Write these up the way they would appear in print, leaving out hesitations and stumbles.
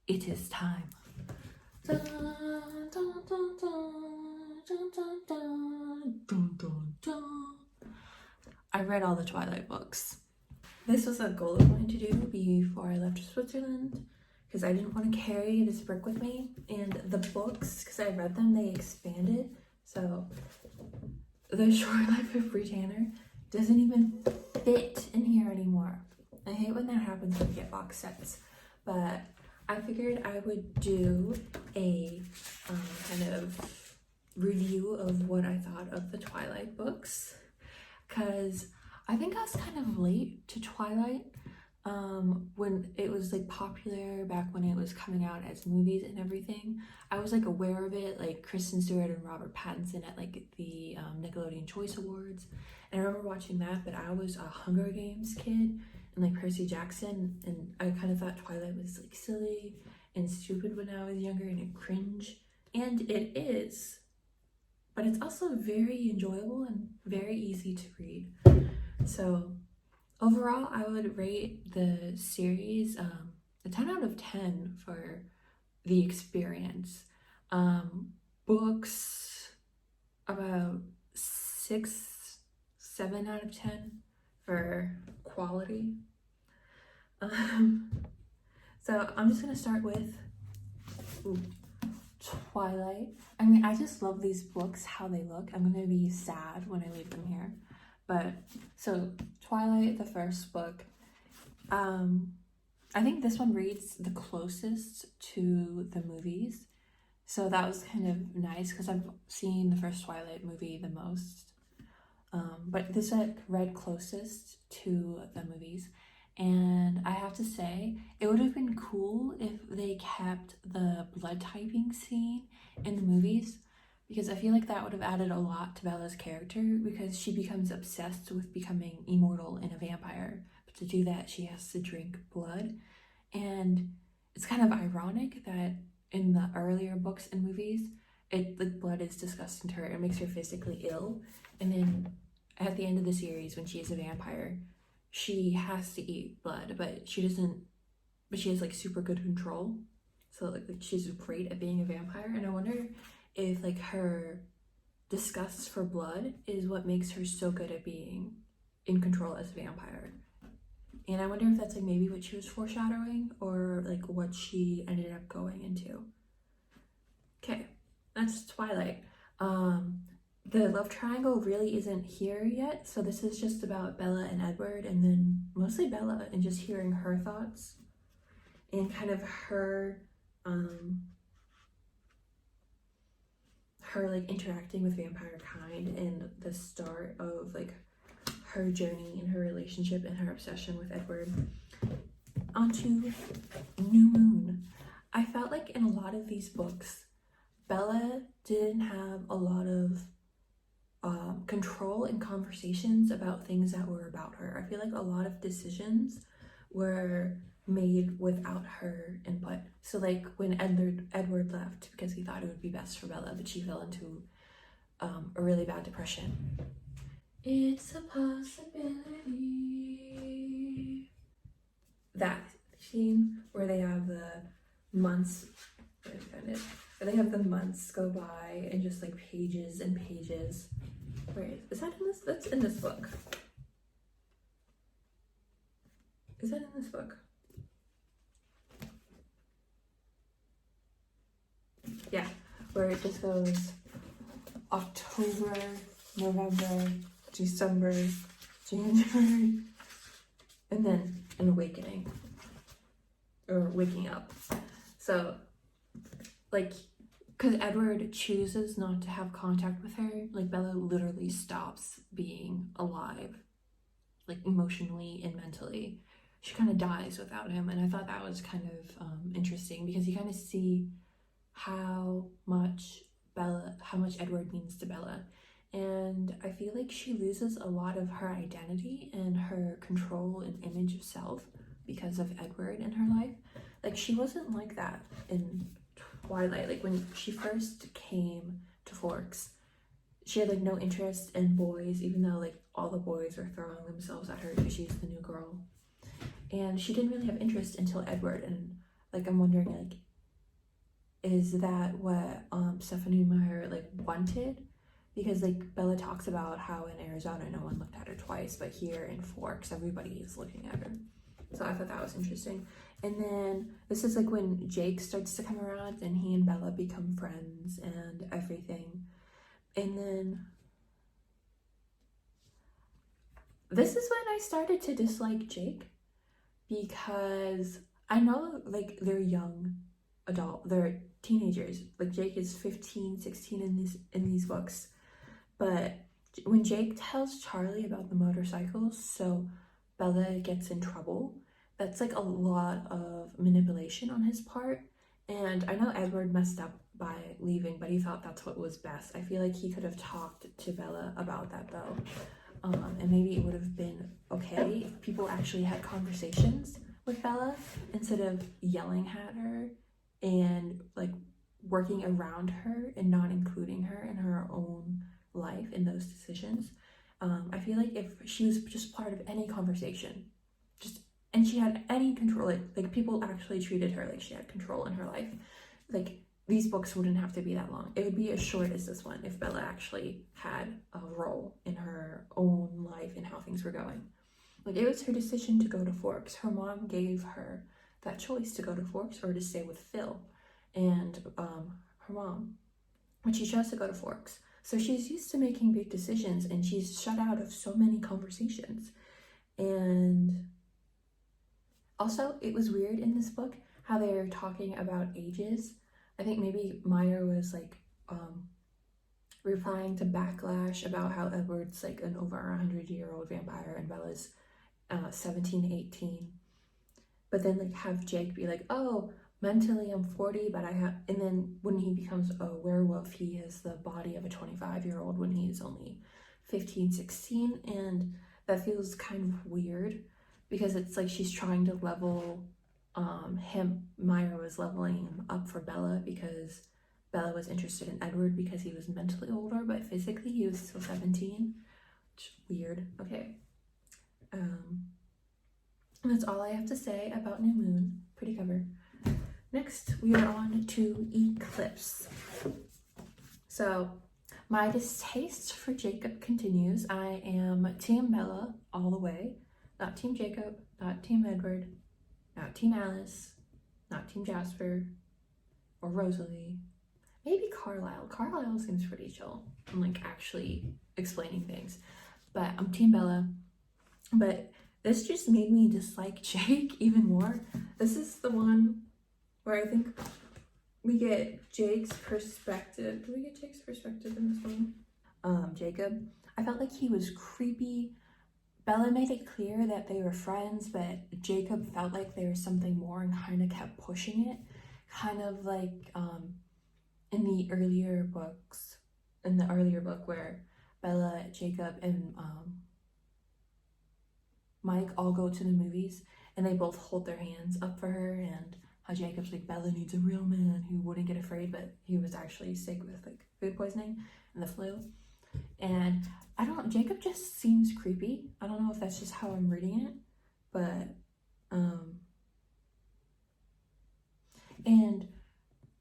it is time. Dun, dun, dun, dun, dun, dun, dun, dun, dun, dun. I read all the Twilight books. This was a goal of mine to do before I left Switzerland, because I didn't want to carry this book with me. And the books, because I read them, they expanded. So The Short Life of Bree Tanner doesn't even fit in here anymore. I hate when that happens when you get box sets. But I figured I would do a kind of review of what I thought of the Twilight books, because I think I was kind of late to Twilight when it was like popular back when it was coming out as movies and everything. I was like aware of it, like Kristen Stewart and Robert Pattinson at like the Nickelodeon Choice Awards, and I remember watching that. But I was a Hunger Games kid and like Percy Jackson, and I kind of thought Twilight was like silly and stupid when I was younger, and it cringe, and it is, but it's also very enjoyable and very easy to read. So overall, I would rate the series a 10 out of 10 for the experience. Books, about 6, 7 out of 10 for quality. So I'm just gonna start with Twilight. I mean, I just love these books, how they look. I'm gonna be sad when I leave them here. But so Twilight, the first book, I think this one reads the closest to the movies, so that was kind of nice because I've seen the first Twilight movie the most, but this like read closest to the movies. And I have to say, it would have been cool if they kept the blood typing scene in the movies, because I feel like that would have added a lot to Bella's character, because she becomes obsessed with becoming immortal and a vampire. But to do that, she has to drink blood. And it's kind of ironic that in the earlier books and movies, like blood is disgusting to her. It makes her physically ill. And then at the end of the series, when she is a vampire, she has to eat blood, but she doesn't, but she has like super good control. So like she's great at being a vampire. And I wonder if like her disgust for blood is what makes her so good at being in control as a vampire. And I wonder if that's like maybe what she was foreshadowing, or like what she ended up going into. Okay, that's Twilight. The love triangle really isn't here yet, so this is just about Bella and Edward, and then mostly Bella, and just hearing her thoughts and kind of her like interacting with vampire kind, and the start of like her journey and her relationship and her obsession with Edward. Onto New Moon. I felt like in a lot of these books, Bella didn't have a lot of control in conversations about things that were about her. I feel like a lot of decisions were made without her input. So like when Edward left because he thought it would be best for Bella, but she fell into a really bad depression. It's a possibility. That scene where they have the months, where they have the months go by and just like pages and pages. Where is that in this? That's in this book. Is that in this book? Yeah, where it just goes October, November, December, January, and then an awakening, or waking up. So like, because Edward chooses not to have contact with her, like Bella literally stops being alive, like emotionally and mentally. She kind of dies without him, and I thought that was kind of interesting, because you kind of see how much Edward means to Bella. And I feel like she loses a lot of her identity and her control and image of self because of Edward in her life. Like, she wasn't like that in Twilight. Like, when she first came to Forks, she had like no interest in boys, even though like all the boys were throwing themselves at her because she's the new girl. And she didn't really have interest until Edward. And Like, I'm wondering, like, is that what Stephanie Meyer like wanted? Because like Bella talks about how in Arizona no one looked at her twice, but here in Forks everybody is looking at her. So I thought that was interesting. And then this is like when Jake starts to come around and he and Bella become friends and everything. And then this is when I started to dislike Jake, because I know like they're young they're teenagers. Like Jake is 15, 16 in these books. But when Jake tells Charlie about the motorcycles, so Bella gets in trouble, that's like a lot of manipulation on his part. And I know Edward messed up by leaving, but he thought that's what was best. I feel like he could have talked to Bella about that though. And maybe it would have been okay if people actually had conversations with Bella instead of yelling at her and like working around her and not including her in her own life in those decisions. I feel like if she was just part of any conversation, and she had any control, like people actually treated her like she had control in her life, like these books wouldn't have to be that long. It would be as short as this one if Bella actually had a role in her own life and how things were going. Like, it was her decision to go to Forks. Her mom gave her that choice to go to Forks or to stay with Phil and her mom. But she chose to go to Forks. So she's used to making big decisions, and she's shut out of so many conversations. And also, it was weird in this book how they were talking about ages. I think maybe Meyer was like replying to backlash about how Edward's like an over 100-year-old vampire and Bella's 17, 18. But then like have Jake be like, oh, mentally I'm 40, but I have, and then when he becomes a werewolf, he has the body of a 25-year-old when he's only 15, 16. And that feels kind of weird because it's like she's trying to level Meyer was leveling him up for Bella because Bella was interested in Edward because he was mentally older, but physically he was still 17. Weird. Okay. And that's all I have to say about New Moon. Pretty cover. Next, we are on to Eclipse. So, my distaste for Jacob continues. I am Team Bella all the way. Not Team Jacob, not Team Edward, not Team Alice, not Team Jasper, or Rosalie. Maybe Carlisle. Carlisle seems pretty chill and like actually explaining things. But I'm Team Bella. But this just made me dislike Jake even more. This is the one where I think we get Jake's perspective. Do we get Jake's perspective in this one? Jacob. I felt like he was creepy. Bella made it clear that they were friends, but Jacob felt like there was something more and kind of kept pushing it. Kind of like in the earlier book where Bella, Jacob, and Mike all go to the movies and they both hold their hands up for her, and how Jacob's like, Bella needs a real man who wouldn't get afraid, but he was actually sick with like food poisoning and the flu. And Jacob just seems creepy. I don't know if that's just how I'm reading it, but and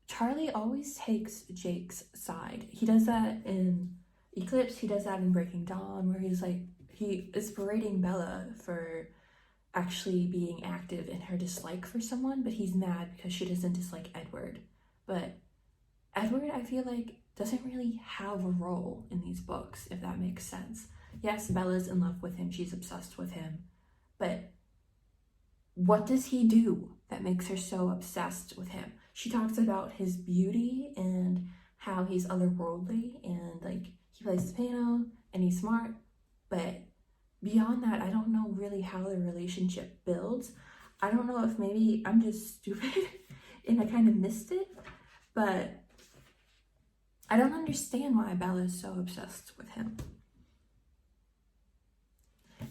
Charlie always takes Jake's side. He does that in Eclipse, he does that in Breaking Dawn, where he's like, he is berating Bella for actually being active in her dislike for someone, but he's mad because she doesn't dislike Edward. But Edward, I feel like, doesn't really have a role in these books, if that makes sense. Yes, Bella's in love with him, she's obsessed with him, but what does he do that makes her so obsessed with him? She talks about his beauty and how he's otherworldly and like he plays the piano and he's smart, but beyond that, I don't know really how the relationship builds. I don't know if maybe I'm just stupid and I kind of missed it, but I don't understand why Bella is so obsessed with him.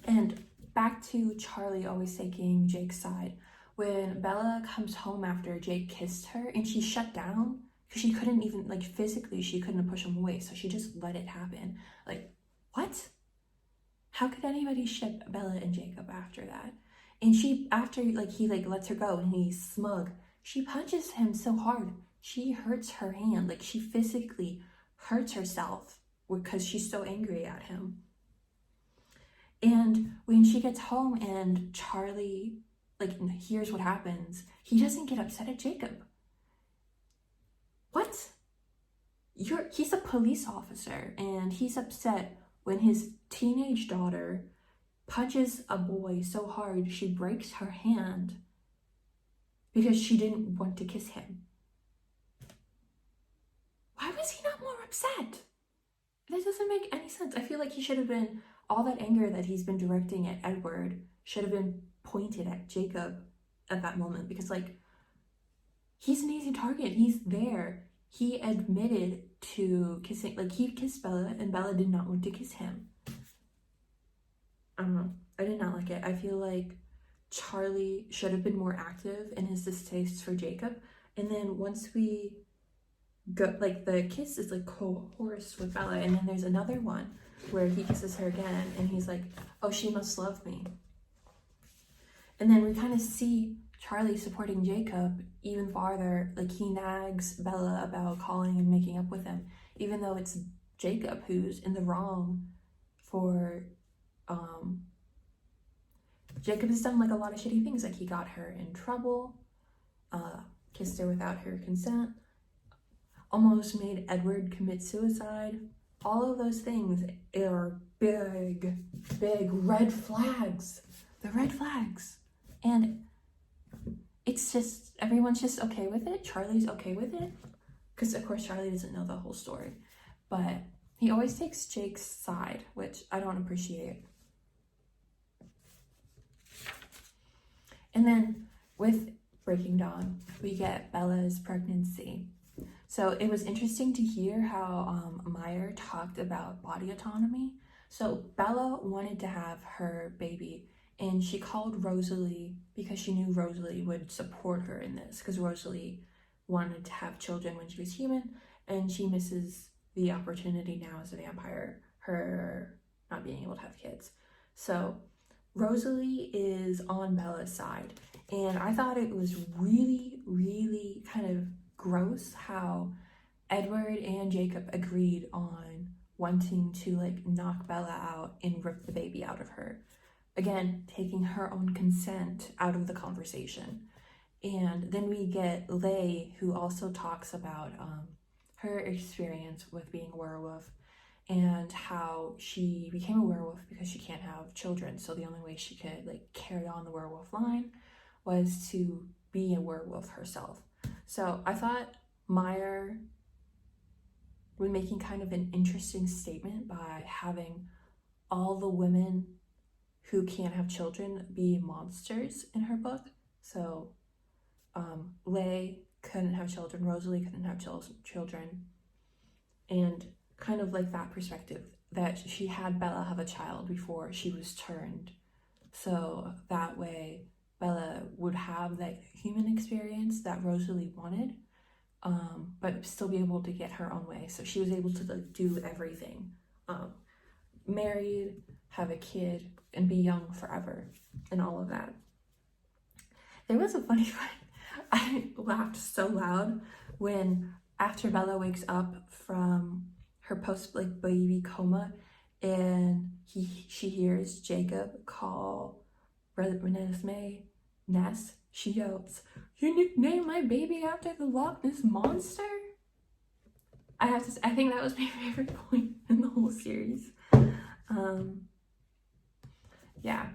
And back to Charlie always taking Jake's side. When Bella comes home after Jake kissed her and she shut down because she couldn't even, like physically, she couldn't push him away, so she just let it happen. Like, what? How could anybody ship Bella and Jacob after that? And she, after like he like lets her go and he's smug, she punches him so hard. She hurts her hand, like she physically hurts herself because she's so angry at him. And when she gets home and Charlie, like, hears what happens, he doesn't get upset at Jacob. What? He's a police officer, and he's upset when his teenage daughter punches a boy so hard she breaks her hand because she didn't want to kiss him. Why was he not more upset? That doesn't make any sense. I feel like he should have been, all that anger that he's been directing at Edward should have been pointed at Jacob at that moment, because, like, he's an easy target. He's there. He admitted to kissing, like, he kissed Bella and Bella did not want to kiss him. I don't know. I did not like it. I feel like Charlie should have been more active in his distaste for Jacob. And then once we go, like, the kiss is like co-horse with Bella, and then there's another one where he kisses her again and he's like, oh, she must love me. And then we kind of see Charlie supporting Jacob even farther. Like, he nags Bella about calling and making up with him, even though it's Jacob who's in the wrong for, Jacob has done, like, a lot of shitty things. Like, he got her in trouble, kissed her without her consent, almost made Edward commit suicide. All of those things are big, big red flags. The red flags. And it's just, everyone's just okay with it. Charlie's okay with it. Because, of course, Charlie doesn't know the whole story. But he always takes Jake's side, which I don't appreciate. And then with Breaking Dawn, we get Bella's pregnancy. So it was interesting to hear how Meyer talked about body autonomy. So Bella wanted to have her baby, and she called Rosalie because she knew Rosalie would support her in this, because Rosalie wanted to have children when she was human, and she misses the opportunity now as a vampire, her not being able to have kids. So Rosalie is on Bella's side, and I thought it was really, really kind of gross how Edward and Jacob agreed on wanting to, like, knock Bella out and rip the baby out of her. Again, taking her own consent out of the conversation. And then we get Lay, who also talks about her experience with being a werewolf and how she became a werewolf because she can't have children. So the only way she could, like, carry on the werewolf line was to be a werewolf herself. So I thought Meyer was making kind of an interesting statement by having all the women who can't have children be monsters in her book. So Lay couldn't have children, Rosalie couldn't have children, and kind of like that perspective that she had Bella have a child before she was turned, so that way Bella would have that human experience that Rosalie wanted, but still be able to get her own way. So she was able to, like, do everything, married, have a kid, and be young forever, and all of that. There was a funny part. I laughed so loud when, after Bella wakes up from her post, like, baby coma, and she hears Jacob call Renesmee Ness, she yells, "You nicknamed my baby after the Loch Ness Monster?" I think that was my favorite point in the whole series. Yeah,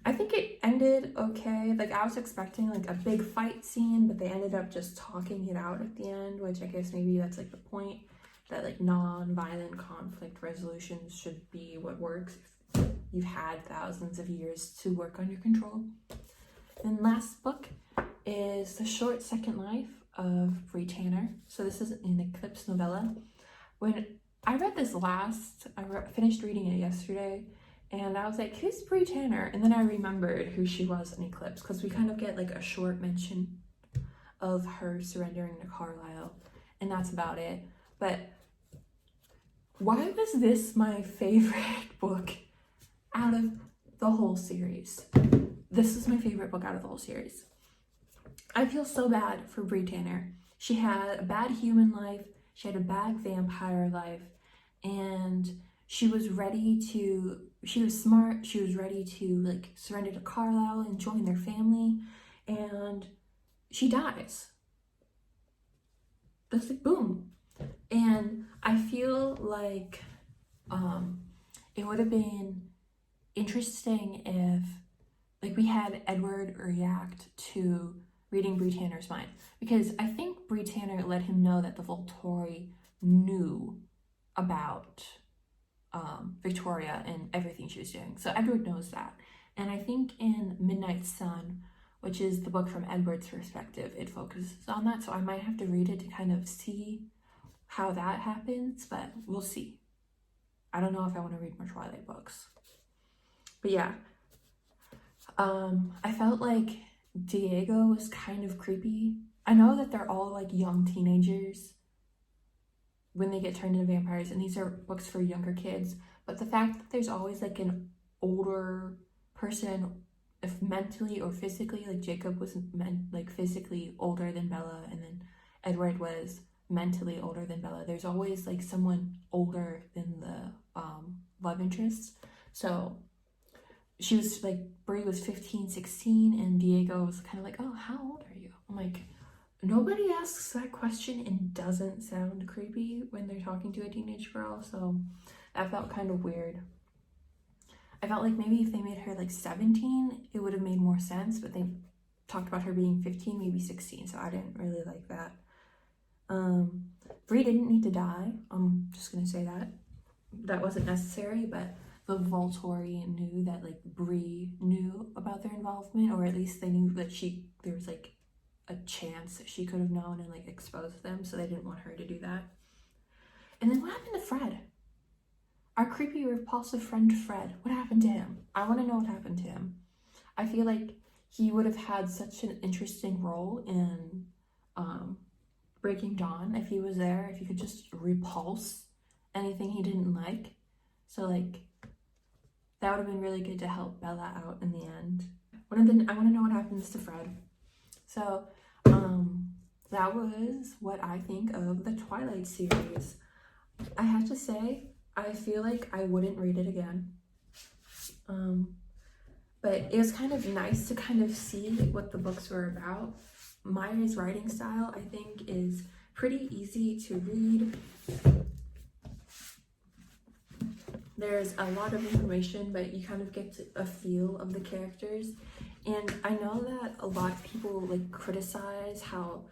I think it ended okay. Like, I was expecting, like, a big fight scene, but they ended up just talking it out at the end, which I guess maybe that's, like, the point, that, like, non-violent conflict resolutions should be what works if you've had thousands of years to work on your control. And last book is The Short Second Life of Bree Tanner. So this is an Eclipse novella. When I read this last, finished reading it yesterday, and I was like, who's Bree Tanner? And then I remembered who she was in Eclipse, because we kind of get, like, a short mention of her surrendering to Carlisle, and that's about it. But why was this my favorite book out of the whole series? This is my favorite book out of the whole series. I feel so bad for Bree Tanner. She had a bad human life, she had a bad vampire life, and she was smart, she was ready to like surrender to Carlisle and join their family, and she dies. That's like boom. And I feel like it would have been interesting if like we had Edward react to reading Bree Tanner's mind, because I think Bree Tanner let him know that the Volturi knew about Victoria and everything she was doing. So Edward knows that. And I think in Midnight Sun, which is the book from Edward's perspective, it focuses on that. So I might have to read it to kind of see how that happens, but we'll see. I don't know if I want to read more Twilight books. But yeah, I felt like Diego was kind of creepy. I know that they're all like young teenagers when they get turned into vampires, and these are books for younger kids, but the fact that there's always like an older person, if mentally or physically, like Jacob was like physically older than Bella, and then Edward was mentally older than Bella. There's always like someone older than the love interest. So she was like, Bree was 15, 16, and Diego was kind of like, oh, how old are you? I'm like, nobody asks that question and doesn't sound creepy when they're talking to a teenage girl, so that felt kind of weird. I felt like maybe if they made her like 17, it would have made more sense, but they talked about her being 15, maybe 16, so I didn't really like that. Bree didn't need to die. I'm just gonna say that. That wasn't necessary, but the Volturi knew that like Bree knew about their involvement, or at least they knew that there was like a chance that she could have known and like exposed them, so they didn't want her to do that. And then what happened to Fred? Our creepy, repulsive friend Fred. What happened to him? I want to know what happened to him. I feel like he would have had such an interesting role in Breaking Dawn if he was there, if he could just repulse anything he didn't like. So like that would have been really good to help Bella out in the end. I want to know what happens to Fred. So that was what I think of the Twilight series. I have to say, I feel like I wouldn't read it again. But it was kind of nice to kind of see what the books were about. Meyer's writing style, I think, is pretty easy to read. There's a lot of information, but you kind of get a feel of the characters. And I know that a lot of people like criticize how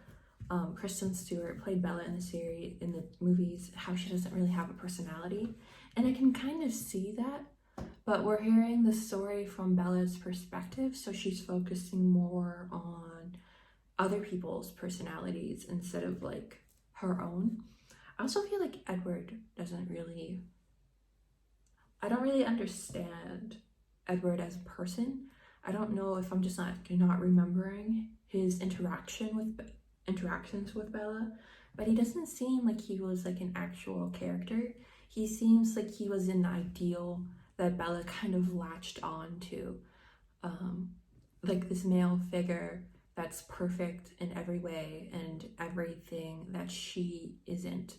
Kristen Stewart played Bella in the movies, how she doesn't really have a personality. And I can kind of see that, but we're hearing the story from Bella's perspective, so she's focusing more on other people's personalities instead of like her own. I also feel like Edward I don't really understand Edward as a person. I don't know if I'm just not remembering his interactions with Bella, but he doesn't seem like he was like an actual character. He seems like he was an ideal that Bella kind of latched on to, like this male figure that's perfect in every way and everything that she isn't,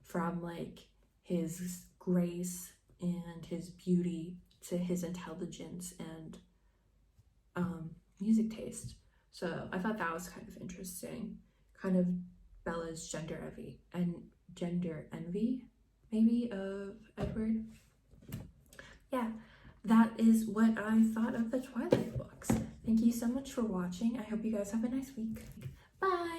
from like his grace and his beauty to his intelligence and music taste. So I thought that was kind of interesting, kind of Bella's gender envy maybe of Edward. Yeah, that is what I thought of the Twilight books. Thank you so much for watching. I hope you guys have a nice week. Bye!